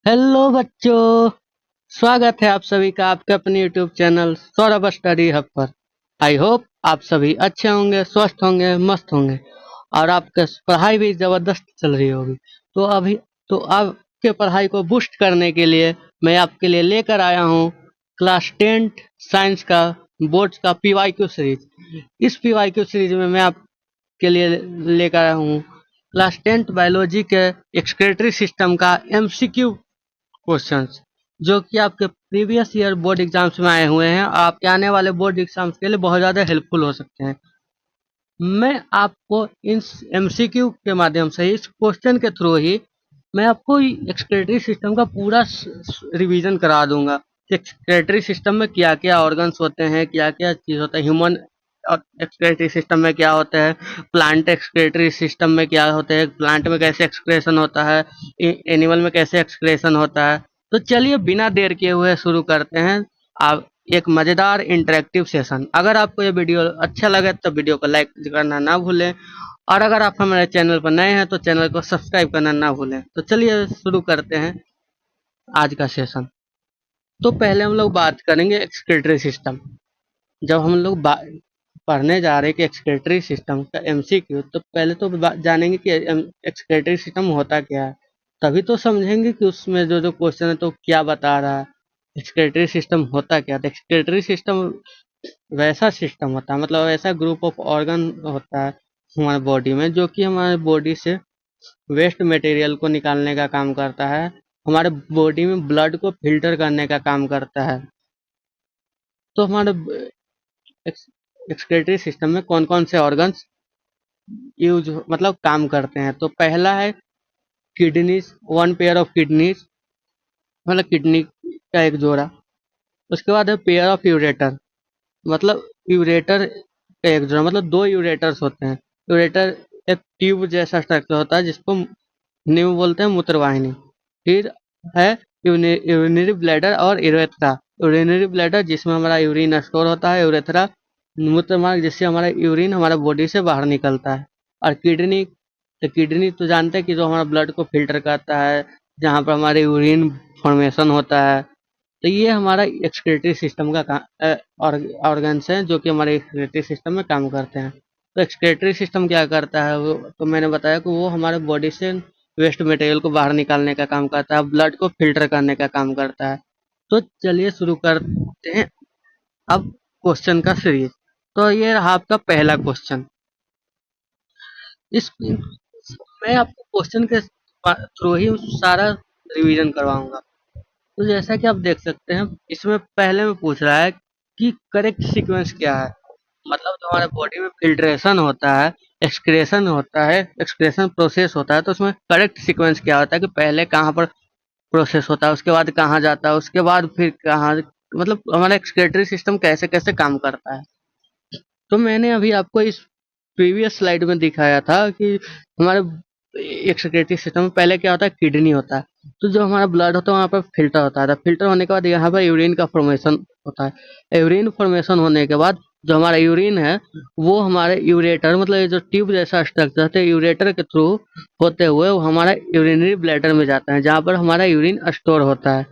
Hello बच्चों। स्वागत है आप सभी का आपके अपने YouTube channel Saurabh study hub पर। आई होप आप सभी अच्छे होंगे, स्वस्थ होंगे, मस्त होंगे और आपका पढ़ाई भी जबरदस्त चल रही होगी। तो अभी तो आपके पढ़ाई को बूस्ट करने के लिए मैं आपके लिए लेकर आया हूँ क्लास 10 साइंस का बोर्ड्स का पीवाईक्यू सीरीज। इस पीवाईक्यू सीरीज में मैं आपके लिए लेकर आया हूँ क्लास 10 बायोलॉजी के एक्सक्रीटरी सिस्टम का एमसीक्यू क्वेश्चंस, जो कि आपके प्रीवियस ईयर बोर्ड एग्जाम्स में आए हुए हैं और आपके आने वाले बोर्ड एग्जाम्स के लिए बहुत ज़्यादा हेल्पफुल हो सकते हैं। मैं आपको इन एमसीक्यू के माध्यम से इस क्वेश्चन के थ्रू ही मैं आपको एक्सक्रीटरी सिस्टम का पूरा रिवीजन करा दूंगा। एक्सक्रीटरी सिस्टम में क्या क्या ऑर्गन्स होते हैं, क्या क्या चीज़ होता है, ह्यूमन एक्सक्रीटरी सिस्टम में क्या होता है, प्लांट एक्सक्रीटरी सिस्टम में क्या होते हैं, प्लांट में कैसे एक्सक्रेशन होता है, एनिमल में कैसे एक्सक्रेशन होता है। तो चलिए बिना देर किए हुए शुरू करते हैं आप एक मज़ेदार इंटरेक्टिव सेशन। अगर आपको ये वीडियो अच्छा लगे तो वीडियो को लाइक करना ना भूलें और अगर आप हमारे चैनल पर नए हैं तो चैनल को सब्सक्राइब करना ना भूलें। तो चलिए शुरू करते हैं आज का सेशन। तो पहले हम लोग बात करेंगे एक्सक्रीटरी सिस्टम। जब हम लोग पढ़ने जा रहे हैं कि एक्सक्रीटरी सिस्टम का एमसीक्यू, तो पहले तो जानेंगे कि एक्सक्रीटरी सिस्टम होता क्या है, तभी तो समझेंगे कि उसमें जो जो क्वेश्चन है तो क्या बता रहा है। एक्सक्रीटरी सिस्टम होता क्या है? तो एक्सक्रीटरी सिस्टम वैसा सिस्टम होता है, मतलब ऐसा ग्रुप ऑफ ऑर्गन होता है हमारे बॉडी में, जो कि हमारे बॉडी से वेस्ट मटेरियल को निकालने का काम करता है, हमारे बॉडी में ब्लड को फिल्टर करने का काम करता है। तो हमारे एक्सक्रीटरी सिस्टम में कौन कौन से ऑर्गन्स यूज मतलब काम करते हैं? तो पहला है kidneys, one pair of kidneys, मतलब किडनी का एक जोड़ा। उसके बाद है पेयर ऑफ यूरेटर, मतलब यूरेटर का एक जोड़ा, मतलब दो यूरेटर्स होते हैं। यूरेटर एक ट्यूब जैसा स्ट्रक्चर होता है जिसको न्यू बोलते हैं, मूत्रवाहिनी। फिर है यूरिनरी ब्लैडर और यूरेथ्रा। यूरिनरी ब्लैडर जिसमें हमारा यूरिन स्टोर होता है, यूरेथ्रा मूत्र मार्ग जिससे हमारा यूरिन हमारा बॉडी से बाहर निकलता है। और किडनी, तो किडनी तो जानते हैं कि जो हमारा ब्लड को फिल्टर करता है, जहाँ पर हमारे यूरिन फॉर्मेशन होता है। तो ये हमारा एक्सक्रीटरी सिस्टम का ऑर्गन्स हैं जो कि हमारे एक्सक्रीटरी सिस्टम में काम करते हैं। तो एक्सक्रीटरी सिस्टम क्या करता है, वो तो मैंने बताया कि वो हमारे बॉडी से वेस्ट मटेरियल को बाहर निकालने का काम करता है, ब्लड को फिल्टर करने का काम करता है। तो चलिए शुरू करते हैं अब क्वेश्चन का सीरीज। तो ये रहा आपका पहला क्वेश्चन। इस मैं आपको क्वेश्चन के थ्रू ही सारा रिवीजन करवाऊंगा। तो जैसा कि आप देख सकते हैं, इसमें पहले में पूछ रहा है कि करेक्ट सीक्वेंस क्या है। मतलब जो हमारे बॉडी में फिल्ट्रेशन होता है, एक्सक्रेशन होता है, एक्सक्रेशन प्रोसेस होता है, तो उसमें करेक्ट सीक्वेंस क्या होता है कि पहले कहाँ पर प्रोसेस होता है, उसके बाद कहाँ जाता है, उसके बाद फिर कहाँ, मतलब हमारा एक्सक्रेटरी सिस्टम कैसे कैसे काम करता है। तो मैंने अभी आपको इस प्रीवियस स्लाइड में दिखाया था कि हमारे एक्सक्रीटरी सिस्टम में पहले क्या होता है, किडनी होता है। तो जो हमारा ब्लड होता है वहाँ पर फिल्टर होता है, तो फिल्टर होने के बाद यहाँ पर यूरिन का फॉर्मेशन होता है। यूरिन फॉर्मेशन होने के बाद जो हमारा यूरिन है वो हमारे यूरेटर, मतलब ये जो ट्यूब जैसा स्ट्रक्चर है, यूरेटर के थ्रू होते हुए वो हमारा यूरिनरी ब्लैडर में जाता है, जहाँ पर हमारा यूरिन स्टोर होता है।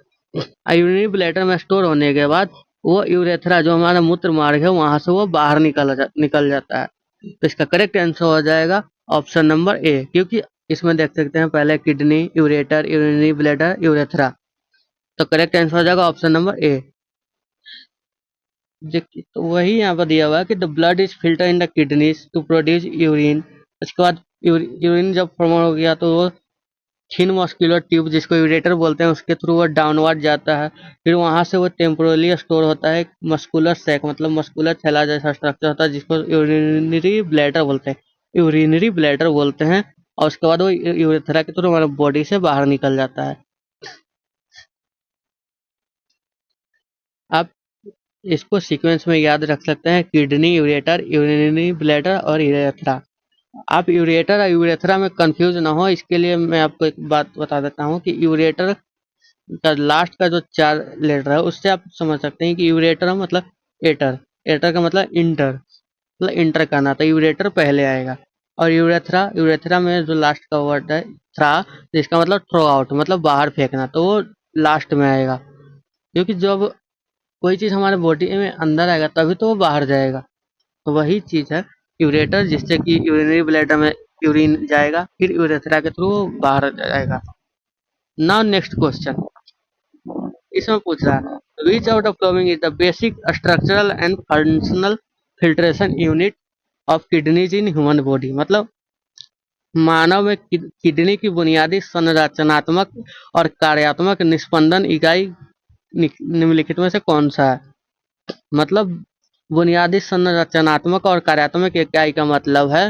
यूरिनरी ब्लैडर में स्टोर होने के बाद वो यूरेथ्रा जो हमारा मूत्र मार्ग है वहां से वो बाहर निकल जाता है। तो इसका करेक्ट आंसर हो जाएगा ऑप्शन नंबर ए, क्योंकि इसमें देख सकते हैं पहले kidney, ureter, urinary bladder, urethra. तो करेक्ट आंसर हो जाएगा ऑप्शन नंबर ए। देखिए तो वही यहाँ पर दिया हुआ है कि the blood is filter in the kidneys to produce urine. उसके बाद यूरिन जब फॉर्म हो गया तो वो थिन मस्कुलर ट्यूब जिसको यूरेटर बोलते हैं उसके थ्रू वो डाउनवर्ड जाता है। फिर वहां से वो टेम्पोरली स्टोर होता है मस्कुलर सैक, मतलब मस्कुलर थैला जैसा स्ट्रक्चर होता है जिसको यूरिनरी ब्लैडर बोलते हैं, यूरिनरी ब्लैडर बोलते हैं। और उसके बाद वो यूरेथ्रा के थ्रू हमारे बॉडी से बाहर निकल जाता है। आप इसको सीक्वेंस में याद रख सकते हैं, किडनी, यूरेटर, यूरिनरी ब्लैडर और यूरेथ्रा। आप यूरेटर और यूरेथ्रा में कंफ्यूज ना हो, इसके लिए मैं आपको एक बात बता देता हूँ कि यूरेटर का लास्ट का जो 4 लेटर है उससे आप समझ सकते हैं कि यूरेटर मतलब एटर, एटर का मतलब इंटर, मतलब इंटर करना, तो यूरेटर पहले आएगा। और यूरेथ्रा, यूरेथ्रा में जो लास्ट का वर्ड है थ्रा, जिसका मतलब थ्रो आउट मतलब बाहर फेंकना, तो वो लास्ट में आएगा, क्योंकि जब कोई चीज हमारे बॉडी में अंदर आएगा तभी तो वो बाहर जाएगा। तो वही चीज है यूरेटर, जिससे कि यूरिनरी ब्लैडर में यूरिन जाएगा, फिर यूरेथ्रा के थ्रू बाहर जाएगा। नाउ नेक्स्ट क्वेश्चन, इसमें पूछ रहा है विच out of following is the basic structural and functional filtration unit of kidneys in human body. मतलब मानव में किडनी की बुनियादी संरचनात्मक और कार्यात्मक निस्पंदन इकाई निम्नलिखित में से कौन सा है। मतलब बुनियादी संरचनात्मक और कार्यात्मक इकाई का मतलब है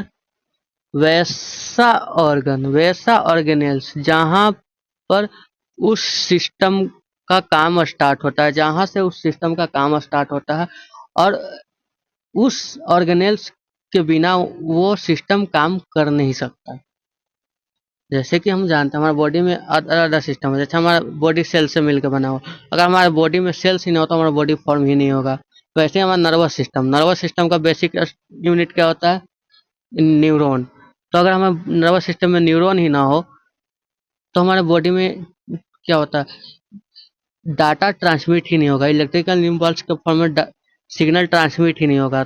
वैसा ऑर्गन, वैसा ऑर्गेनेल्स जहां पर उस सिस्टम का काम स्टार्ट होता है, जहां से उस सिस्टम का काम स्टार्ट होता है, और उस ऑर्गेनेल्स के बिना वो सिस्टम काम कर नहीं सकता। जैसे कि हम जानते हैं हमारे बॉडी में अलग अलग सिस्टम है, जैसे हमारा बॉडी सेल से मिलकर बना हुआ, अगर हमारे बॉडी में सेल्स ही नहीं होता हमारा बॉडी फॉर्म ही नहीं होगा। वैसे हमारा नर्वस सिस्टम का बेसिक यूनिट क्या होता है, न्यूरॉन। तो अगर हमारे नर्वस सिस्टम में न्यूरॉन ही ना हो तो हमारे बॉडी में क्या होता है, डाटा ट्रांसमिट ही नहीं होगा, इलेक्ट्रिकल इम्पल्स के फॉर्म में सिग्नल ट्रांसमिट ही नहीं होगा।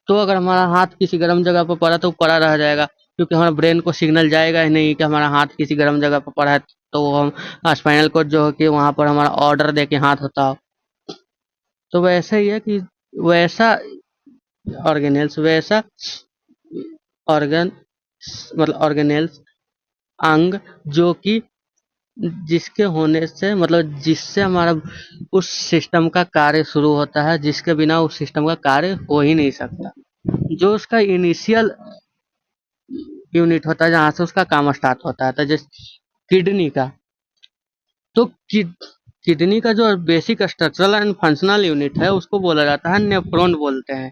तो अगर हमारा हाथ किसी गर्म जगह पर पड़ा तो पड़ा रह जाएगा, क्योंकि हमारे ब्रेन को सिग्नल जाएगा ही नहीं कि हमारा हाथ किसी गर्म जगह पर पड़ा है, तो हम स्पाइनल कोड जो हो कि वहां पर हमारा ऑर्डर दे के हाथ होता हो। तो वैसा ही है कि वैसा ऑर्गेनेल्स, वैसा ऑर्गन मतलब ऑर्गेनेल्स अंग जो कि जिसके होने से मतलब जिससे हमारा उस सिस्टम का कार्य शुरू होता है, जिसके बिना उस सिस्टम का कार्य हो ही नहीं सकता, जो उसका इनिशियल यूनिट होता है जहां से उसका काम स्टार्ट होता है। तो जैसे किडनी का, तो किडनी का जो basic structural and functional unit है उसको बोला जाता है नेफ्रॉन बोलते हैं।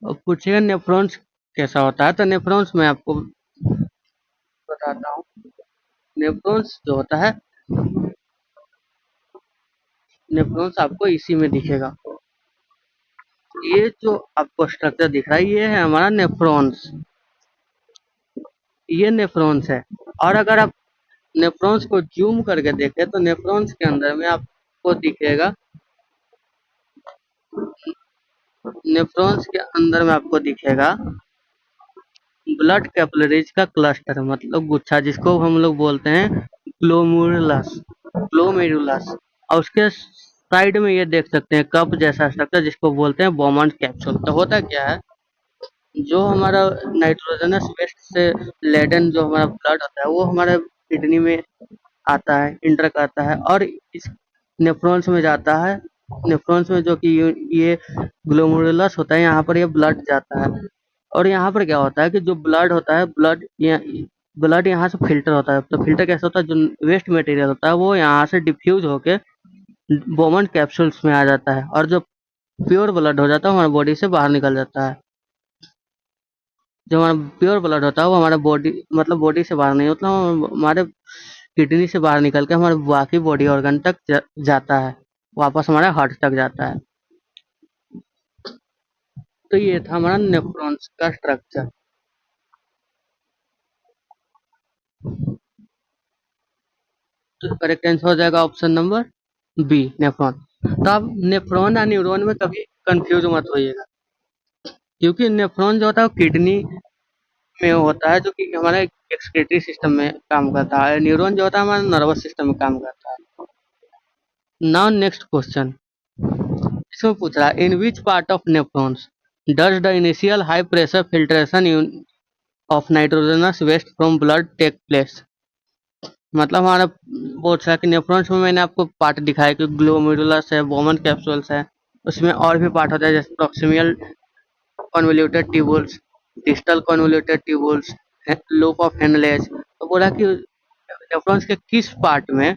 और पूछिएगा नेफ्रॉन्स कैसा होता है, तो नेफ्रॉन्स मैं आपको बताता हूँ। नेफ्रॉन्स जो होता है, नेफ्रॉन्स आपको इसी में दिखेगा। ये जो आपको स्ट्रक्चर दिख रहा है ये है हमारा नेफ्रॉन्स, ये नेफ्रॉन्स है। और अगर आप नेफ्रॉन्स को जूम करके देखें तो नेफ्रॉन्स के अंदर में आपको दिखेगा, नेफ्रॉन्स के अंदर में आपको दिखेगा ब्लड कैपिलरीज का क्लस्टर, मतलब गुच्छा, जिसको हम लोग बोलते हैं ग्लोमेरुलस, ग्लोमेरुलस। और उसके साइड में ये देख सकते हैं कप जैसा स्ट्रक्चर जिसको बोलते हैं बोमन कैप्सूल। तो होता क्या है, जो हमारा नाइट्रोजनस वेस्ट से लेडन जो हमारा ब्लड होता है वो हमारे किडनी में आता है, इंटर करता है, और इस नेफ्रॉन्स में जाता है। नेफ्रॉन्स में जो कि ये ग्लोमेरुलस होता है, यहाँ पर ये ब्लड जाता है। और यहाँ पर क्या होता है कि जो ब्लड होता है, ब्लड यहाँ से फिल्टर होता है। तो फिल्टर कैसे होता है, जो वेस्ट मटेरियल होता है वो यहाँ से डिफ्यूज होके बोमन कैप्सूल्स में आ जाता है, और जो प्योर ब्लड हो जाता है हमारे बॉडी से बाहर निकल जाता है। जो हमारा प्योर ब्लड होता है वो हमारे बॉडी मतलब बॉडी से बाहर नहीं होता, हमारे किडनी से बाहर निकल के हमारे बाकी बॉडी ऑर्गन तक जाता है, वापस हमारे हार्ट तक जाता है। तो ये था हमारा नेफ्रॉन्स का स्ट्रक्चर। तो करेक्ट आंसर हो जाएगा ऑप्शन नंबर बी, नेफ्रॉन। तो आप नेफ्रॉन या न्यूरॉन में कभी कंफ्यूज मत होइएगा, क्योंकि नेफ्रॉन जो होता है वो किडनी में होता है, जो कि हमारे एक्सक्रीटरी सिस्टम में काम करता है। न्यूरॉन जो होता है हमारे नर्वस सिस्टम में काम करता है। नाउ नेक्स्ट क्वेश्चन, इसमें पूछ रहा है in which part of nephrons does the initial high pressure filtration of nitrogenous waste from blood take place. मतलब हमारा पूछ रहा है कि नेफ्रॉन्स में मैंने आपको पार्ट दिखाया कि ग्लोमेरुलस है, बोमन कैप्सूल्स है, उसमें और भी पार्ट होता है जैसे proximal convoluted tubules, distal convoluted tubules, loop of Henle's. तो बोला कि नेफ्रॉन्स के किस पार्ट में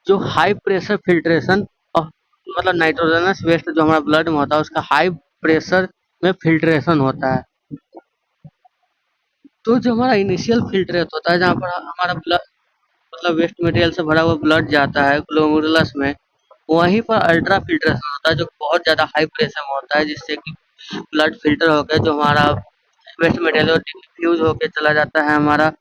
जो हाई प्रेशर फिल्ट्रेशन मतलब नाइट्रोजनस वेस्ट जो हमारा ब्लड में होता है उसका हाई प्रेशर में फिल्ट्रेशन होता है। तो जो हमारा इनिशियल फिल्ट्रेट होता है जहाँ पर हमारा ब्लड मतलब वेस्ट मटेरियल से भरा हुआ ब्लड जाता है ग्लोमेरुलस में, वहीं पर अल्ट्रा फिल्ट्रेशन होता है जो बहुत ज्यादा हाई प्रेशर में होता है, जिससे कि ब्लड फिल्टर होकर जो हमारा वेस्ट मटेरियल डिफ्यूज होकर चला जाता है हमारा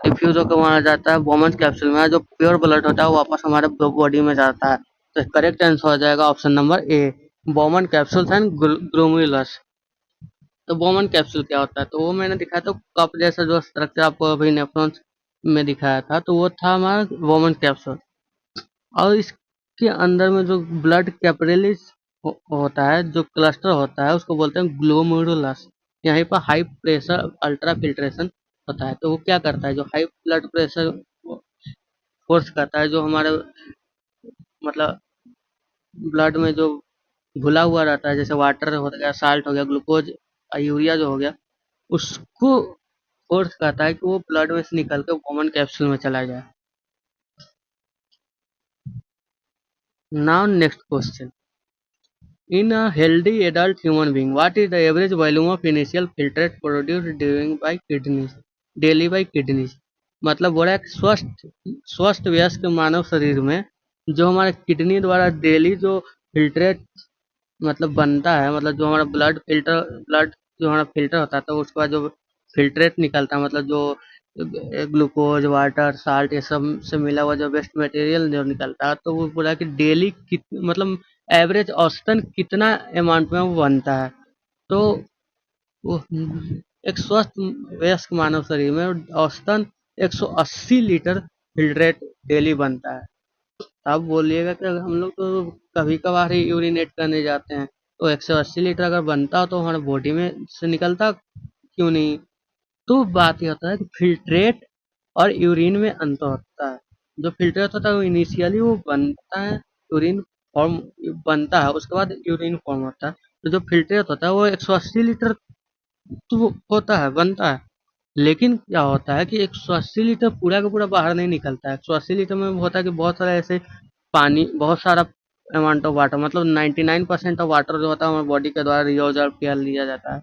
डिफ्यूज होकर वहाँ जाता है बोमन कैप्सूल में, जो प्योर ब्लड होता है वो वापस हमारे बॉडी में जाता है। तो करेक्ट आंसर हो जाएगा option number A, Bowman capsule and glomerulus. तो बोमन कैप्सूल क्या होता है, तो वो मैंने दिखाया तो कप जैसा जो स्ट्रक्चर आपको अभी नेफ्रॉन्स में दिखाया था, तो वो था हमारा बोमन कैप्सूल। और इसके अंदर में जो ब्लड कैपिलरीज होता है, जो क्लस्टर होता है, उसको बोलते हैं ग्लोमेरुलस। यहीं पर हाई प्रेशर अल्ट्रा फिल्ट्रेशन होता है। तो वो क्या करता है, जो हाई ब्लड प्रेशर फोर्स करता है, जो हमारे मतलब ब्लड में जो घुला हुआ रहता है, जैसे वाटर हो गया, साल्ट हो गया, ग्लूकोज, यूरिया जो हो गया, उसको फोर्स करता है कि वो ब्लड में से निकल के कॉमन कैप्सूल में चला जाए। Now next question, in a healthy adult human being, what is the average volume of initial filtrate produced during by kidneys daily by kidneys? मतलब बोला है कि स्वस्थ स्वस्थ वयस्क मानव शरीर में जो हमारे किडनी द्वारा डेली जो फिल्ट्रेट मतलब बनता है, मतलब जो हमारा ब्लड जो हमारा फिल्टर होता है, तो उसके बाद जो फिल्ट्रेट निकलता है, मतलब जो ग्लूकोज, वाटर, साल्ट, ये सब से मिला हुआ जो वेस्ट मटेरियल जो निकलता है, तो वो बोला कि डेली मतलब एवरेज औसतन कितना अमाउंट में वो बनता है। तो वो एक स्वस्थ वयस्क मानव शरीर में औसतन 180 लीटर फिल्ट्रेट डेली बनता है। आप बोलिएगा कि हम लोग तो कभी कभार ही यूरिनेट करने जाते हैं, तो 180 लीटर अगर बनता हो तो हमारे बॉडी में से निकलता क्यों नहीं। तो बात ये होता है कि फिल्ट्रेट और यूरिन में अंतर होता है। जो फिल्ट्रेट होता है वो इनिशियली वो बनता है, यूरिन फॉर्म बनता है, उसके बाद यूरिन फॉर्म होता है। तो जो फिल्ट्रेट होता है वो 180 लीटर तो होता है, बनता है। लेकिन क्या होता है कि 180 लीटर पूरा का पूरा बाहर नहीं निकलता है। 180 लीटर में होता है कि बहुत सारा ऐसे पानी, बहुत सारा अमाउंट ऑफ वाटर, मतलब 99% ऑफ वाटर जो होता है हमारे बॉडी के द्वारा रिऑब्जर्व कर लिया जाता है।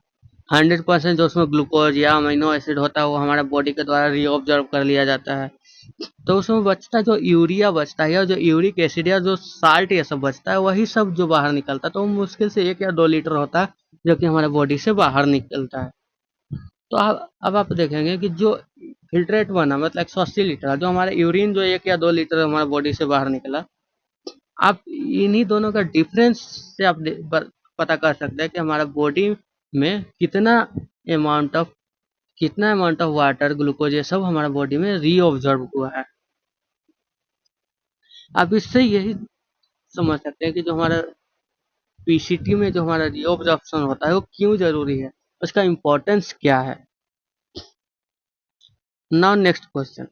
100% जो उसमें ग्लूकोज या अमीनो एसिड होता है वो हमारे बॉडी के द्वारा रिऑब्जर्व कर लिया जाता है। तो उसमें बचता है जो यूरिया बचता है, या जो यूरिक एसिड या जो साल्ट ये सब बचता है, वही सब जो बाहर निकलता है। तो मुश्किल से 1 या 2 लीटर होता है जो कि हमारे बॉडी से बाहर निकलता है। तो अब आप देखेंगे कि जो फिल्ट्रेट बना मतलब 180 लीटर, जो हमारा यूरिन जो 1 या 2 लीटर हमारे बॉडी से बाहर निकला, आप इन्हीं दोनों का डिफरेंस से आप पता कर सकते हैं कि हमारा बॉडी में कितना अमाउंट ऑफ वाटर, ग्लूकोज, ये सब हमारा बॉडी में रीऑब्जर्व हुआ है। आप इससे यही समझ सकते हैं कि जो हमारा पीसीटी में जो हमारा रीऑब्जर्प्शन होता है वो क्यों जरूरी है, उसका इम्पोर्टेंस क्या है। नाउ नेक्स्ट क्वेश्चन,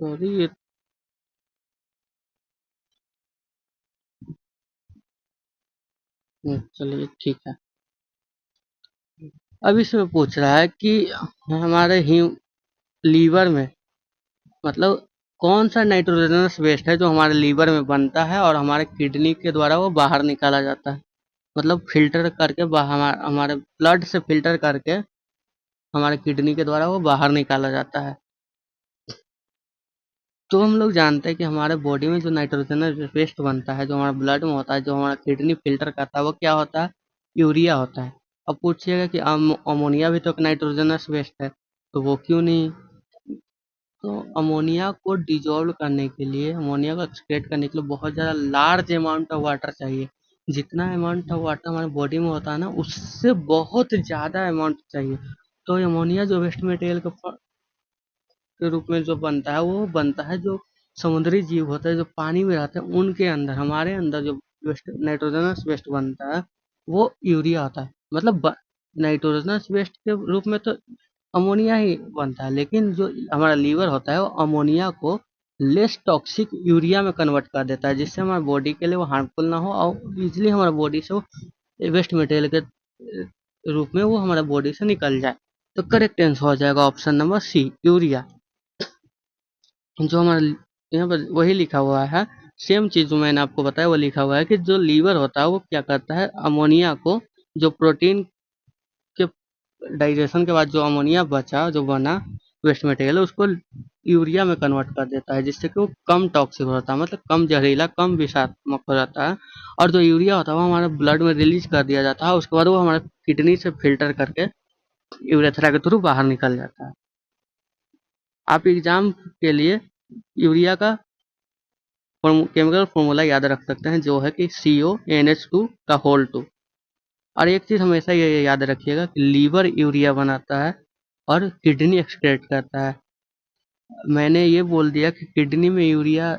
सॉरी चलिए ठीक है। अब इसमें पूछ रहा है कि हमारे लीवर में मतलब कौन सा नाइट्रोजनस वेस्ट है जो हमारे लीवर में बनता है और हमारे किडनी के द्वारा वो बाहर निकाला जाता है, मतलब फिल्टर करके हमारे ब्लड से फिल्टर करके हमारे किडनी के द्वारा वो बाहर निकाला जाता है। तो हम लोग जानते हैं कि हमारे बॉडी में जो नाइट्रोजनस वेस्ट बनता है, जो हमारा ब्लड में होता है, जो हमारा किडनी फिल्टर करता है, वो क्या होता है, यूरिया होता है। अब पूछिएगा कि अमोनिया भी तो एक नाइट्रोजनस वेस्ट है, तो वो क्यों नहीं। तो अमोनिया को डिजोल्व करने के लिए, अमोनिया को एक्सक्रीट करने के लिए बहुत ज़्यादा लार्ज अमाउंट ऑफ वाटर चाहिए। जितना अमाउंट ऑफ वाटर हमारे बॉडी में होता है ना, उससे बहुत ज़्यादा अमाउंट चाहिए। तो अमोनिया जो वेस्ट मटेरियल के रूप में जो बनता है, वो बनता है जो समुद्री जीव होते हैं जो पानी में रहते हैं उनके अंदर, हमारे अंदर जो वेस्ट नाइट्रोजनस वेस्ट बनता है वो यूरिया होता है। मतलब नाइट्रोजनस वेस्ट के रूप में तो अमोनिया ही बनता है, लेकिन जो हमारा लीवर होता है वो अमोनिया को लेस टॉक्सिक यूरिया में कन्वर्ट कर देता है, जिससे हमारे बॉडी के लिए वो हार्मफुल ना हो और इजिली हमारे बॉडी से वो वेस्ट मटेरियल के रूप में वो हमारे बॉडी से निकल जाए। तो करेक्ट आंसर हो जाएगा ऑप्शन नंबर सी, यूरिया। जो हमारा यहाँ पर वही लिखा हुआ है, सेम चीज जो मैंने आपको बताया वो लिखा हुआ है कि जो लीवर होता है वो क्या करता है, अमोनिया को, जो प्रोटीन के डाइजेशन के बाद जो अमोनिया बचा, जो बना वेस्ट मटेरियल, उसको यूरिया में कन्वर्ट कर देता है, जिससे कि वो कम टॉक्सिक होता है, मतलब कम जहरीला, कम विषात्मक हो जाता है। और जो यूरिया होता है वो हमारे ब्लड में रिलीज कर दिया जाता है, उसके बाद वो हमारे किडनी से फिल्टर करके यूरेथ्रा के थ्रू बाहर निकल जाता है। आप एग्जाम के लिए यूरिया का केमिकल फॉर्मूला याद रख सकते हैं, जो है कि CONH2 का होल 2। और एक चीज हमेशा ये याद रखिएगा कि लीवर यूरिया बनाता है और किडनी एक्सक्रेट करता है। मैंने ये बोल दिया कि किडनी में यूरिया,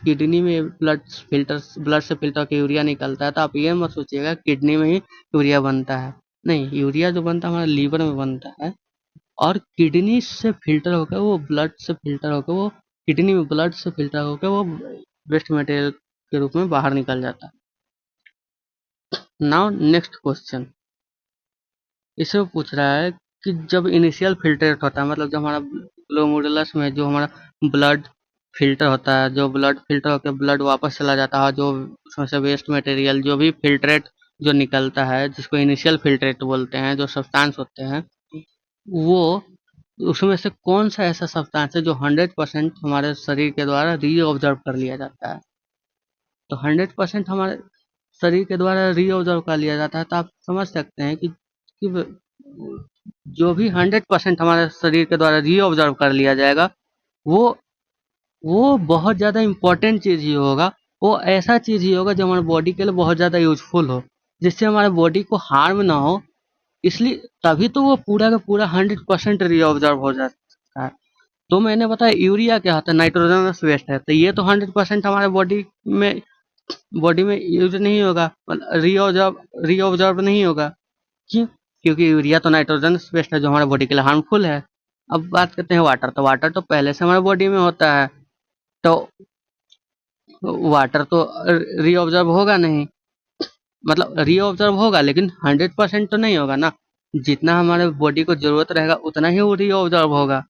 किडनी में ब्लड से फिल्टर के यूरिया निकलता है, तो आप ये मत सोचिएगा किडनी में ही यूरिया बनता है। नहीं, यूरिया जो बनता है हमारे लीवर में बनता है, और किडनी से फिल्टर होकर वो ब्लड से फिल्टर होकर वो किडनी में ब्लड से फिल्टर होकर वो वेस्ट मटेरियल के रूप में बाहर निकल जाता है। नाउ नेक्स्ट क्वेश्चन, इसमें पूछ रहा है कि जब इनिशियल फिल्ट्रेट होता है, मतलब जब हमारा ग्लोमेरुलस में जो हमारा ब्लड फिल्टर होता है, जो ब्लड फिल्टर होकर ब्लड वापस चला जाता है, जो उसमें से वेस्ट मटेरियल जो भी फिल्ट्रेट जो निकलता है, जिसको इनिशियल फिल्ट्रेट बोलते हैं, जो सब्सटेंस होते हैं, वो उसमें से कौन सा ऐसा सब्सटेंस है जो 100% हमारे शरीर के द्वारा रीऑब्जर्व कर लिया जाता है। तो 100% हमारे शरीर के द्वारा रीऑब्जर्व कर लिया जाता है, तो आप समझ सकते हैं कि जो भी 100% हमारे शरीर के द्वारा रीऑब्जर्व कर लिया जाएगा, वो वो बहुत ज़्यादा इम्पोर्टेंट चीज़ ही होगा। वो ऐसा चीज़ ही होगा जो हमारे बॉडी के लिए बहुत ज़्यादा यूजफुल हो, जिससे हमारे बॉडी को हार्म ना हो। इसलिए तभी तो वो पूरा का पूरा 100% रीऑब्जर्व हो जाता है। तो मैंने बताया यूरिया क्या होता है, नाइट्रोजनस वेस्ट है, तो ये तो 100% हमारे बॉडी में यूज नहीं होगा, रीऑब्जर्व नहीं होगा। क्यों? क्योंकि यूरिया तो नाइट्रोजन वेस्ट है जो हमारे बॉडी के लिए हार्मफुल है। अब बात करते हैं वाटर, तो वाटर तो पहले से हमारे बॉडी में होता है, तो वाटर तो रीऑब्जर्व होगा नहीं, मतलब रीऑब्जर्व होगा लेकिन 100% तो नहीं होगा ना। जितना हमारे बॉडी को जरूरत रहेगा उतना ही वो रीऑब्जर्व होगा।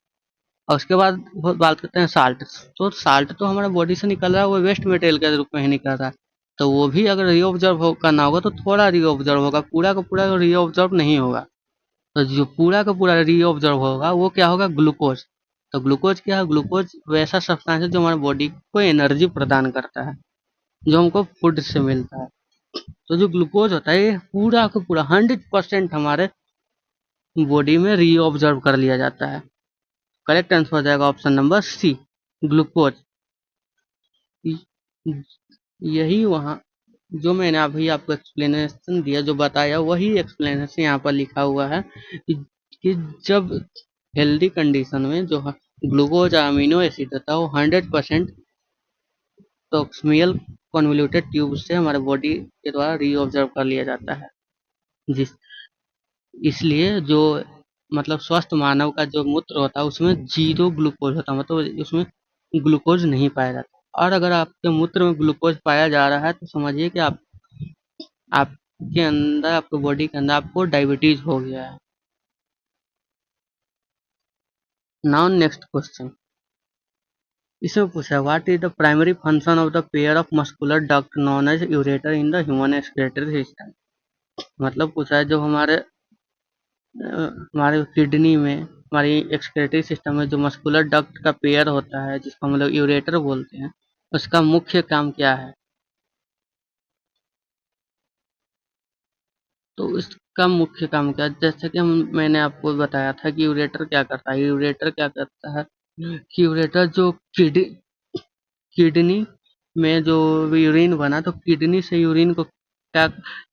और उसके बाद बात करते हैं साल्ट, तो साल्ट तो हमारे बॉडी से निकल रहा है, वो वेस्ट मटेरियल के रूप में ही निकल रहा है, तो वो भी अगर रीऑब्जर्व करना होगा तो थोड़ा रीऑब्जर्व होगा, पूरा का पूरा रीऑब्जर्व नहीं होगा। तो जो पूरा का पूरा रीऑब्जर्व होगा वो क्या होगा, ग्लूकोज। तो ग्लूकोज क्या है, ग्लूकोज वैसा सब्सटेंस है जो हमारे बॉडी को एनर्जी प्रदान करता है, जो हमको फूड से मिलता है। तो जो ग्लूकोज होता है ये पूरा का पूरा 100% हमारे बॉडी में रीऑब्जर्व कर लिया जाता है। करेक्ट आंसर हो जाएगा ऑप्शन नंबर सी, ग्लूकोज। यही वहाँ जो मैंने अभी आपको एक्सप्लेनेशन दिया, जो बताया, वही एक्सप्लेनेशन यहाँ पर लिखा हुआ है कि जब हेल्दी कंडीशन में जो ग्लूकोज अमीनो एसिड होता है वो 100% टॉक्समियल कन्वोल्यूटेड ट्यूब से हमारे बॉडी के द्वारा रीऑब्जर्व कर लिया जाता है। जिस इसलिए जो मतलब स्वस्थ मानव का जो मूत्र होता है उसमें 0 ग्लूकोज होता है, मतलब उसमें ग्लूकोज नहीं पाया जाता। और अगर आपके मूत्र में ग्लूकोज पाया जा रहा है तो समझिए कि आपके अंदर, आपके बॉडी के अंदर आपको डायबिटीज हो गया है। नाउ नेक्स्ट क्वेश्चन, इसमें पूछा है what is the primary function of the pair of muscular duct known as ureter in the human excretory system. मतलब पूछा है जो हमारे किडनी में, हमारी एक्सक्रीटरी सिस्टम में जो मस्कुलर डक्ट का पेयर होता है जिसको हम लोग यूरेटर बोलते हैं, उसका मुख्य काम क्या है। तो इसका मुख्य काम क्या है, जैसे कि मैंने आपको बताया था कि यूरेटर क्या करता है। यूरेटर क्या करता है कि यूरेटर जो किडनी में जो यूरिन बना, तो किडनी से यूरिन को क्या,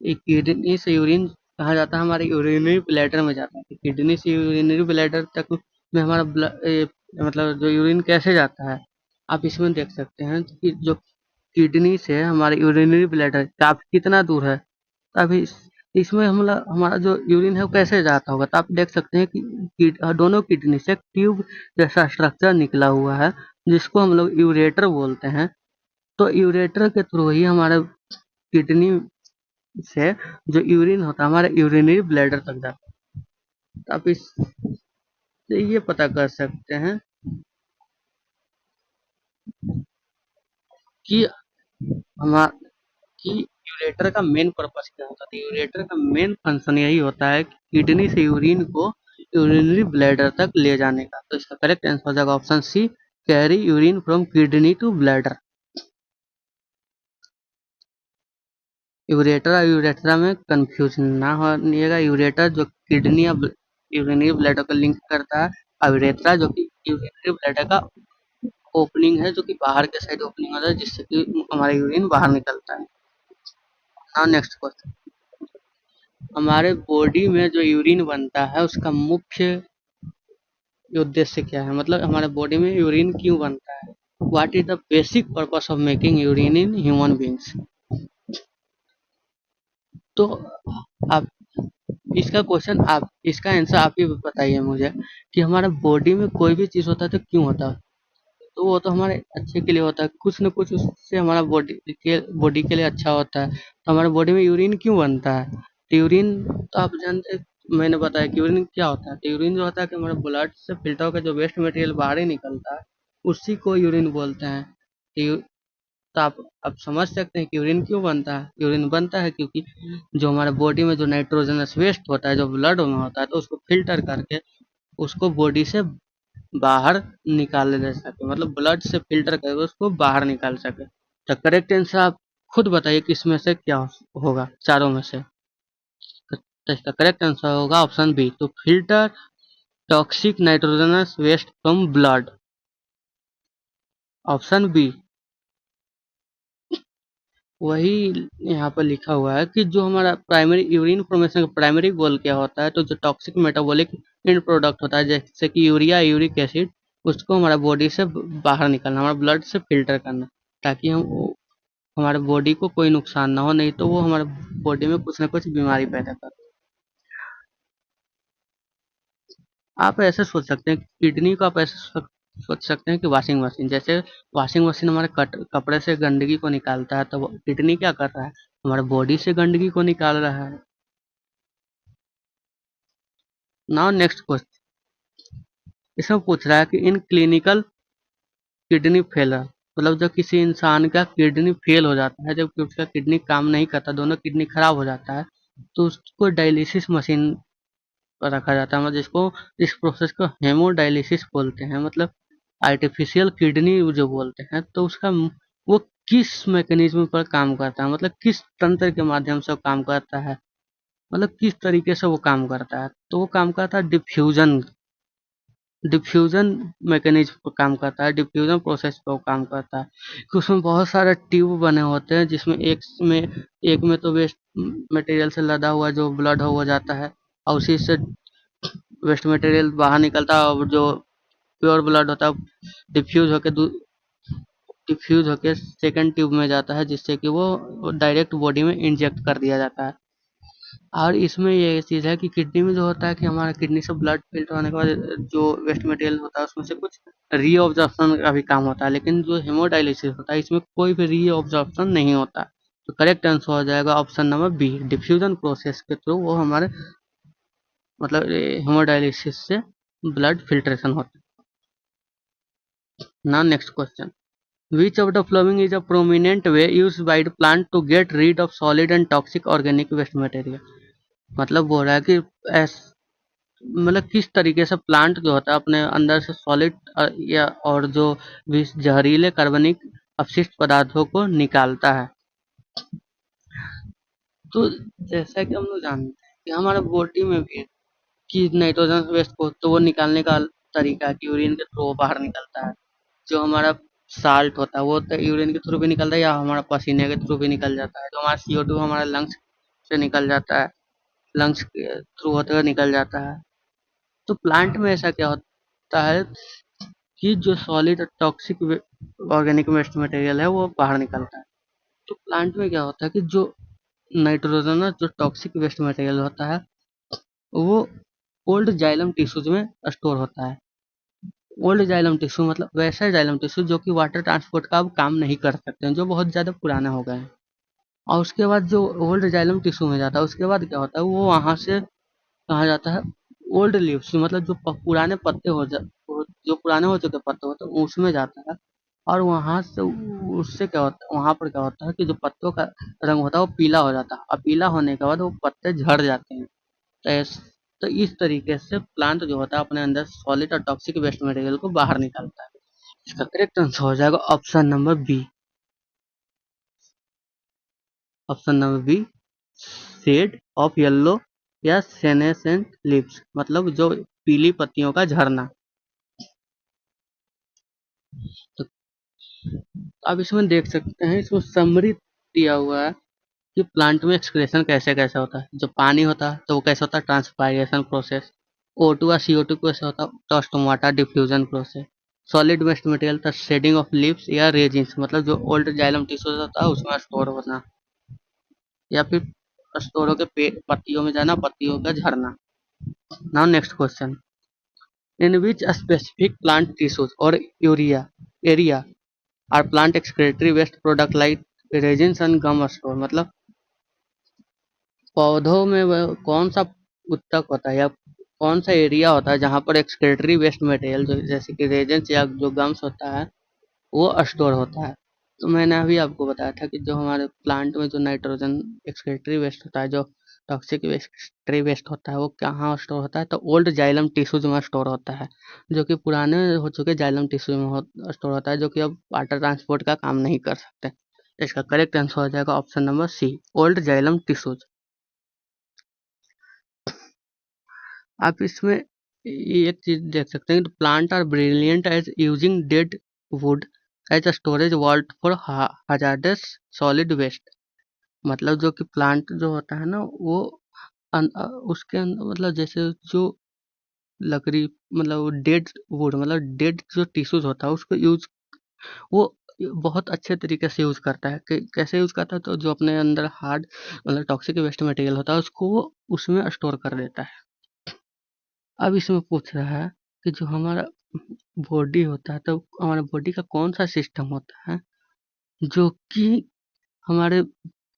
किडनी से यूरिन कहाँ जाता है, हमारे यूरिनरी ब्लैडर में जाता है। किडनी से यूरिनरी ब्लैडर तक में हमारा मतलब जो यूरिन कैसे जाता है, आप इसमें देख सकते हैं कि जो किडनी से हमारे यूरिनरी ब्लैडर कितना दूर है। अभी इसमें हमारा जो यूरिन है वो कैसे जाता होगा, तो आप देख सकते हैं कि दोनों किडनी से ट्यूब जैसा स्ट्रक्चर निकला हुआ है, जिसको हम लोग यूरेटर बोलते हैं। तो यूरेटर के थ्रू ही हमारे किडनी से जो यूरिन होता है हमारे यूरिनरी ब्लैडर तक जाता है। तो आप इससे ये पता कर सकते हैं कि हमारा कि यूरेटर का मेन पर्पस क्या होता है। तो यूरेटर का मेन फंक्शन यही होता है कि किडनी से यूरिन को यूरिनरी ब्लैडर तक ले जाने का। तो इसका करेक्ट आंसर हो जाएगा option C, carry urine from kidney to bladder. Ureter और यूरेथ्रा में कंफ्यूजन ना होइएगा। यूरेटर जो किडनी या यूरिनरी ब्लैडर को लिंक करता है। अविरेत्रा जो कि यूरिनरी ब्लैडर का ओपनिंग है, जो कि बाहर के साइड ओपनिंग होता है, जिससे कि हमारा यूरिन बाहर निकलता है। नाउ नेक्स्ट क्वेश्चन, हमारे बॉडी में जो यूरिन बनता है उसका मुख्य उद्देश्य क्या है, मतलब हमारे बॉडी में यूरिन क्यों बनता है। What is the basic purpose of making urine in human beings. तो आप इसका क्वेश्चन, आप इसका आंसर आप ही बताइए मुझे कि हमारा बॉडी में कोई भी चीज होता है तो क्यों होता है। तो वो तो हमारे अच्छे के लिए होता है, कुछ न कुछ उससे हमारा बॉडी के लिए अच्छा होता है। तो हमारे बॉडी में यूरिन क्यों बनता है। तो यूरिन तो आप जानते हैं, मैंने बताया कि यूरिन क्या होता है। तो यूरिन जो होता है कि हमारे ब्लड से फिल्टर होकर जो वेस्ट मटेरियल बाहर ही निकलता है, उसी को यूरिन बोलते हैं। तो आप समझ सकते हैं कि यूरिन क्यों बनता है। यूरिन बनता है क्योंकि जो हमारे बॉडी में जो नाइट्रोजनस वेस्ट होता है, जो ब्लड में होता है, तो उसको फिल्टर करके उसको बॉडी से बाहर निकाले जा सके, मतलब ब्लड से फिल्टर करके उसको बाहर निकाल सके। तो करेक्ट आंसर आप खुद बताइए किसमें से क्या होगा चारों में से। तो इसका करेक्ट आंसर होगा ऑप्शन बी, तो filter toxic nitrogenous waste from blood, option B. वही यहाँ पर लिखा हुआ है कि जो हमारा प्राइमरी यूरिन फॉर्मेशन का प्राइमरी गोल क्या होता है, तो जो टॉक्सिक मेटाबॉलिक एंड प्रोडक्ट होता है जैसे कि यूरिया यूरिक एसिड, उसको हमारा बॉडी से बाहर निकालना, हमारा ब्लड से फिल्टर करना, ताकि हमारे बॉडी को कोई नुकसान ना हो, नहीं तो वो हमारे बॉडी में कुछ ना कुछ बीमारी पैदा कर। आप ऐसे सोच सकते हैं कि किडनी को आप ऐसे सोच सकते हैं कि वॉशिंग मशीन, जैसे वॉशिंग मशीन हमारे कपड़े से गंदगी को निकालता है, तो किडनी क्या कर रहा है, हमारे बॉडी से गंदगी को निकाल रहा है। नाउ नेक्स्ट क्वेश्चन, इसमें पूछ रहा है कि इन क्लिनिकल किडनी फेलर, मतलब जब किसी इंसान का किडनी फेल हो जाता है, जब उसका किडनी काम नहीं करता, दोनों किडनी खराब हो जाता है, तो उसको डायलिसिस मशीन पर रखा जाता है, मतलब जिसको इस प्रोसेस को हेमोडायलिसिस बोलते हैं, मतलब आर्टिफिशियल किडनी जो बोलते हैं। तो उसका वो किस मैकेनिज्म पर काम करता है, मतलब किस तंत्र के माध्यम से वो काम करता है, मतलब किस तरीके से वो काम करता है। तो वो काम करता है डिफ्यूजन, डिफ्यूजन मैकेनिज्म पर काम करता है, डिफ्यूजन प्रोसेस पर काम करता है। कि उसमें बहुत सारे ट्यूब बने होते हैं, जिसमें एक में तो वेस्ट मटेरियल से लदा हुआ जो ब्लड हो जाता है, और उसी से वेस्ट मटेरियल बाहर निकलता है, और जो प्योर ब्लड होता है डिफ्यूज होकर डिफ्यूज होकर सेकंड ट्यूब में जाता है, जिससे कि वो डायरेक्ट बॉडी में इंजेक्ट कर दिया जाता है। और इसमें ये चीज़ है कि किडनी में जो होता है कि हमारा किडनी से ब्लड फिल्टर होने के बाद जो वेस्ट मटेरियल होता है उसमें से कुछ रीअब्जॉर्प्शन का भी काम होता है, लेकिन जो हेमोडायलिसिस होता है इसमें कोई भी रीअब्जॉर्प्शन नहीं होता। तो करेक्ट आंसर हो जाएगा option number B, diffusion process के थ्रू वो हमारे मतलब हेमोडायलिसिस से ब्लड फिल्ट्रेशन होता है। Now next question, which of the following is a prominent way used by the plant to get rid of solid and toxic organic waste material। मतलब बोल रहा है कि ऐस मतलब किस तरीके से प्लांट जो होता है अपने अंदर से सॉलिड या और जो भी जहरीले कार्बनिक अपशिष्ट पदार्थों को निकालता है। तो जैसा कि हम लोग जानते हैं कि हमारे बॉडी में भी कि नाइट्रोजन वेस्ट को तो वो निकालने का तरीका है कि यूरिन के थ्रू वो बाहर निकलता है। जो हमारा साल्ट होता है वो तो यूरिन के थ्रू भी निकलता है या हमारा पसीने के थ्रू भी निकल जाता है। जो हमारा CO2 हमारा लंग्स से निकल जाता है, लंग्स के थ्रू होते हुए निकल जाता है। तो प्लांट में ऐसा क्या होता है कि जो सॉलिड और टॉक्सिक ऑर्गेनिक वेस्ट मटेरियल है वो बाहर निकलता है। तो प्लांट में क्या होता है कि जो नाइट्रोजन जो टॉक्सिक वेस्ट मटेरियल होता है वो ओल्ड जाइलम टिश्यूज में स्टोर होता है। ओल्ड जाइलम टिश्यू मतलब वैसा जाइलम टिश्यू जो कि वाटर ट्रांसपोर्ट का अब काम नहीं कर सकते हैं, जो बहुत ज़्यादा पुराने हो गए हैं। और उसके बाद जो ओल्ड जाइलम टिश्यू में जाता है उसके बाद क्या होता है वो वहाँ से कहा जाता है ओल्ड लीव्स, मतलब जो पुराने पत्ते जो पुराने हो चुके पत्ते होते हैं उसमें जाता है। और वहां से उससे क्या होता है, वहां पर क्या होता है कि जो पत्तों का रंग होता है वो पीला हो जाता है, और पीला होने के बाद वो पत्ते झड़ जाते हैं। तो तो इस तरीके से प्लांट जो होता है अपने अंदर सॉलिड और टॉक्सिक वेस्ट मटेरियल को बाहर निकालता है। इसका करेक्ट आंसर हो जाएगा option number B, option number B, shed of yellow या सेनेसेंट लीव्स, मतलब जो पीली पत्तियों का झरना। तो आप इसमें देख सकते हैं, इसमें समरी दिया हुआ है कि प्लांट में एक्सक्रेशन कैसे कैसे होता है। जो पानी होता है तो वो कैसे होता है, ट्रांसपायरेशन प्रोसेस। O2 या CO2 कैसे होता है, stomata diffusion process. Solid waste material था शेडिंग ऑफ लीव्स या रेजिन्स, मतलब जो ओल्ड जाइलम टिश्यूज होता है उसमें स्टोर होना, या फिर स्टोर होकर पत्तियों में जाना, पत्तियों का झरना। Now next question, in which specific plant tissues और यूरिया area are plant excretory waste product like resins and gum store, मतलब पौधों में वह कौन सा उत्तक होता है या कौन सा एरिया होता है जहाँ पर एक्सक्रेटरी वेस्ट मटेरियल जो जैसे कि रेजेंस या जो गम्स होता है वो स्टोर होता है। तो मैंने अभी आपको बताया था कि जो हमारे प्लांट में जो नाइट्रोजन एक्सक्रेटरी वेस्ट होता है, जो टॉक्सिक एक्सक्रेटरी वेस्ट होता है, वो कहाँ स्टोर होता है, तो ओल्ड जाइलम टिश्यूज में स्टोर होता है, जो कि पुराने हो चुके जाइलम टिश्यू में स्टोर होता है, जो कि अब वाटर ट्रांसपोर्ट का काम नहीं कर सकते। इसका करेक्ट आंसर हो जाएगा option number C, old xylem tissues. आप इसमें एक चीज देख सकते हैं, plant are brilliant as using dead wood as a storage vault for hazardous solid waste, मतलब जो कि प्लांट जो होता है ना वो उसके अंदर मतलब जैसे जो लकड़ी, मतलब डेड वुड मतलब डेड जो टिश्यूज होता है उसको यूज वो बहुत अच्छे तरीके से यूज करता है। कैसे यूज करता है, तो जो अपने अंदर हार्ड मतलब टॉक्सिक वेस्ट मटेरियल होता है उसको वो उसमें स्टोर कर देता है। अब इसमें पूछ रहा है कि जो हमारा बॉडी होता है तो हमारे बॉडी का कौन सा सिस्टम होता है जो कि हमारे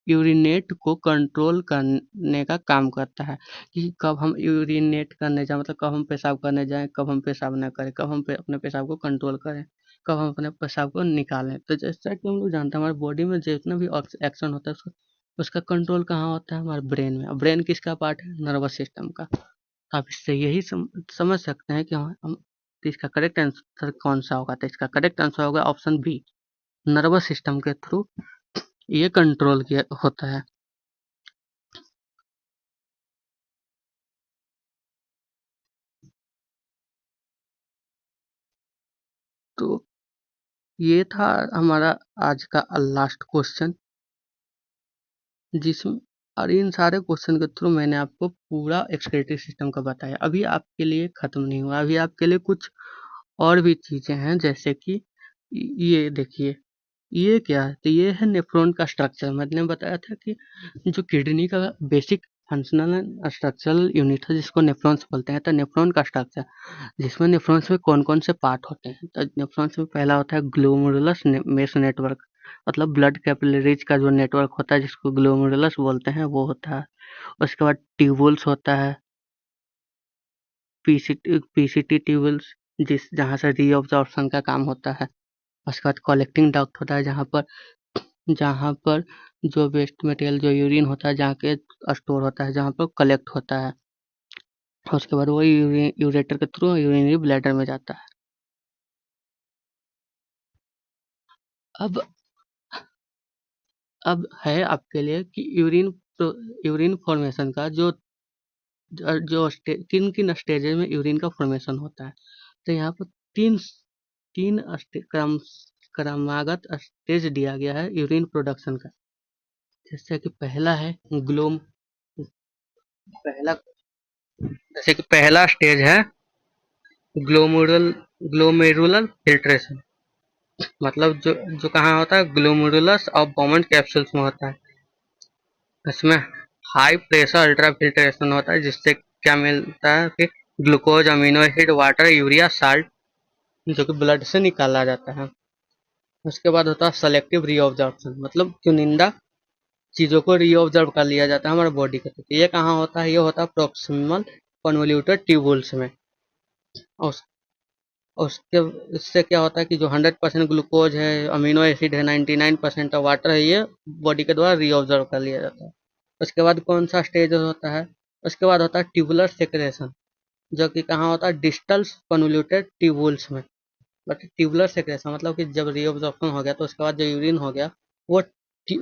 यूरिनेट को कंट्रोल करने का काम करता है, कि कब हम यूरिनेट करने जाए, मतलब कब हम पेशाब करने जाएं, कब हम पेशाब ना करें, कब हम अपने पेशाब को कंट्रोल करें, कब हम अपने पेशाब को निकालें। तो जैसा कि हम लोग जानते हैं हमारे बॉडी में जितना भी एक्शन होता है उसका कंट्रोल कहाँ होता है, हमारे ब्रेन में। ब्रेन किसका पार्ट है, नर्वस सिस्टम का। आप इससे यही समझ सकते हैं कि हम तो इसका करेक्ट आंसर कौन सा होगा, तो इसका करेक्ट आंसर होगा ऑप्शन बी, नर्वस सिस्टम के थ्रू ये कंट्रोल किया होता है। तो ये था हमारा आज का लास्ट क्वेश्चन, जिसमें और इन सारे क्वेश्चन के थ्रू मैंने आपको पूरा एक्सक्रीटरी सिस्टम का बताया। अभी आपके लिए खत्म नहीं हुआ, अभी आपके लिए कुछ और भी चीजें हैं, जैसे कि ये देखिए, ये क्या है, तो ये है नेफ्रॉन का स्ट्रक्चर। मैंने बताया था कि जो किडनी का basic functional and structural unit है जिसको नेफ्रॉन्स बोलते हैं, तो नेफ्रॉन का स्ट्रक्चर, जिसमें नेफ्रॉन्स में कौन कौन से पार्ट होते हैं, तो नेफ्रॉन्स में पहला होता है ग्लोमेरुलस मेश नेटवर्क, मतलब ब्लड कैपिलरीज का जो नेटवर्क होता है जिसको ग्लोमेरुलस बोलते हैं वो होता है। उसके बाद ट्यूबुल्स होता है, पीसीटी ट्यूबुल्स, जहाँ से रीअब्जॉर्प्शन का काम होता है। उसके बाद कलेक्टिंग डक्ट होता है, जहाँ पर जो वेस्ट मटेरियल जो यूरिन होता है जहाँ के स्टोर होता है, जहाँ पर कलेक्ट होता है। उसके बाद वो यूरेटर के थ्रू यूरिनरी ब्लैडर में जाता है। अब अब है आपके लिए कि यूरिन फॉर्मेशन का जो किन किन स्टेजेस में यूरिन का फॉर्मेशन होता है। तो यहाँ पर तीन तीन क्रमागत स्टेज दिया गया है यूरिन प्रोडक्शन का। जैसे कि पहला जैसे कि पहला स्टेज है ग्लोमेरुलर ग्लोमेरुलर फिल्ट्रेशन, मतलब जो कहाँ होता है, ग्लोमेरुलस और बॉमन कैप्सूल्स में होता है। इसमें हाई प्रेशर अल्ट्रा फिल्ट्रेशन होता है, जिससे क्या मिलता है कि glucose, amino acid, water, urea, salt, जो कि ब्लड से निकाला जाता है। उसके बाद होता है सेलेक्टिव रीअब्जॉर्प्शन, मतलब चुनिंदा चीजों को रीअब्जॉर्ब कर लिया जाता है हमारे बॉडी के थ्रू। ये कहाँ होता है, ये होता है प्रोक्सिमल कन्वोल्यूटेड ट्यूबुल्स में। और उसके इससे क्या होता है कि जो 100% ग्लूकोज है, अमीनो एसिड है, 99% वाटर है, ये बॉडी के द्वारा रीअब्जॉर्ब कर लिया जाता है। उसके बाद कौन सा स्टेज होता है, उसके बाद होता है ट्यूबुलर सेक्रेशन, जो कि कहाँ होता है, डिस्टल कन्वोल्यूटेड ट्यूबुल्स में। बट ट्यूबुलर सेक्रेशन मतलब कि जब रीअब्जॉर्प्शन हो गया तो उसके बाद जो यूरिन हो गया वो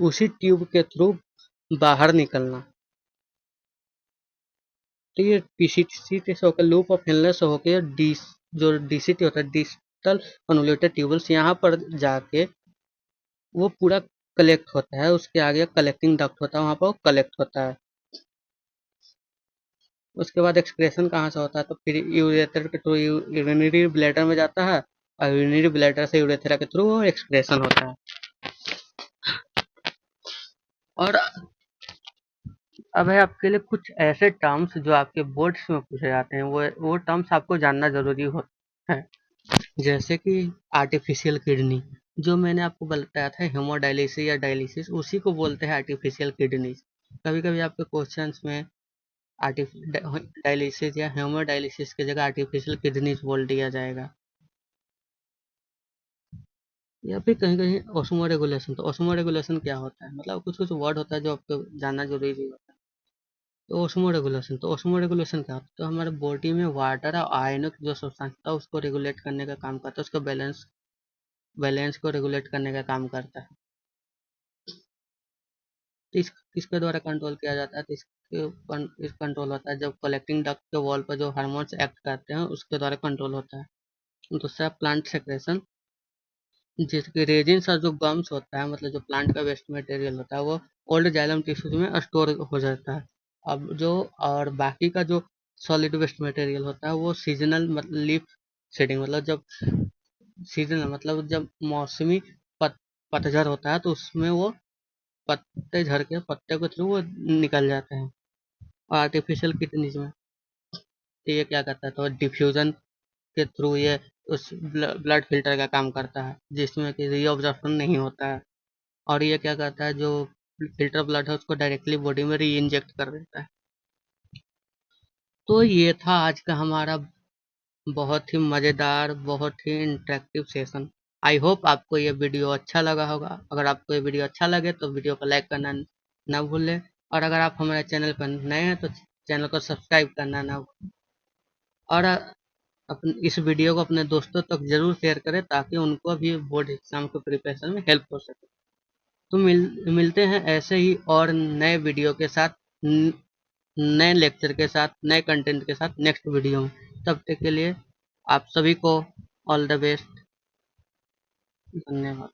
उसी ट्यूब के थ्रू बाहर निकलना। तो ये पीसीटी से होकर लूप ऑफ हिलने से होकर जो डीसीटी होता है, डिजिटल कन्वोल्यूटेड ट्यूबल्स, यहाँ पर जाके वो पूरा कलेक्ट होता है। उसके आगे कलेक्टिंग डक्ट होता है, वहाँ पर वो कलेक्ट होता है। उसके बाद एक्सक्रेशन कहाँ से होता है, तो फिर यूरेटर के थ्रू यूरिनरी ब्लैडर में जाता है, और यूरिनरी ब्लैडर से यूरेथ्रा के थ्रू वो एक्सक्रेशन होता है। और अब है आपके लिए कुछ ऐसे टर्म्स जो आपके बोर्ड्स में पूछे जाते हैं, वो टर्म्स आपको जानना जरूरी होता है। जैसे कि आर्टिफिशियल किडनी, जो मैंने आपको बताया था हेमोडायलिसिस या डायलिसिस, उसी को बोलते हैं आर्टिफिशियल किडनी। कभी कभी आपके क्वेश्चंस में डायलिसिस या हेमोडायलिसिस की जगह आर्टिफिशियल किडनीज बोल दिया जाएगा। या फिर कहीं कहीं ऑस्मो रेगुलेशन, तो ऑस्मो रेगुलेशन क्या होता है, मतलब कुछ कुछ वर्ड होता है जो आपको जानना जरूरी होता है। तो ऑस्मो रेगुलेशन क्या होता है, तो हमारे बॉडी में वाटर और आयनों की जो सब्सटेंस था उसको रेगुलेट करने का काम करता है, उसको बैलेंस को रेगुलेट करने का काम करता है। तो किसके द्वारा कंट्रोल किया जाता है, तो इस कंट्रोल होता है जब कलेक्टिंग डक्ट के वॉल पर जो हार्मोन्स एक्ट करते हैं उसके द्वारा कंट्रोल होता है। दूसरा प्लांट सेक्रेशन, जिसके रेजिन्स और जो गम्स होता है, मतलब जो प्लांट का वेस्ट मटेरियल होता है, वो ओल्ड जाइलम टिश्यूज में स्टोर हो जाता है। अब जो और बाकी का जो सॉलिड वेस्ट मटेरियल होता है वो सीजनल लीफ शेडिंग, मतलब जब सीजनल मतलब जब मौसमी पत, पतझड़ होता है तो उसमें वो पत्ते झड़ के पत्ते के थ्रू वो निकल जाते हैं। और आर्टिफिशियल किडनीज में तो ये क्या करता है, तो डिफ्यूजन के थ्रू ये उस ब्लड फिल्टर का काम करता है, जिसमें कि रीअब्जॉर्प्शन नहीं होता है। और ये क्या करता है, जो फिल्टर ब्लड है उसको डायरेक्टली बॉडी में री इंजेक्ट कर देता है। तो ये था आज का हमारा बहुत ही मज़ेदार, बहुत ही इंटरेक्टिव सेशन। आई होप आपको ये वीडियो अच्छा लगा होगा। अगर आपको ये वीडियो अच्छा लगे तो वीडियो को लाइक करना ना भूलें, और अगर आप हमारे चैनल पर नए हैं तो चैनल को सब्सक्राइब करना ना भूलें। और इस वीडियो को अपने दोस्तों तक जरूर शेयर करें ताकि उनको भी बोर्ड एग्जाम के प्रिपरेशन में हेल्प हो सके। तो मिलते हैं ऐसे ही और नए वीडियो के साथ, नए लेक्चर के साथ, नए कंटेंट के साथ नेक्स्ट वीडियो में। तब तक के लिए आप सभी को ऑल द बेस्ट। धन्यवाद।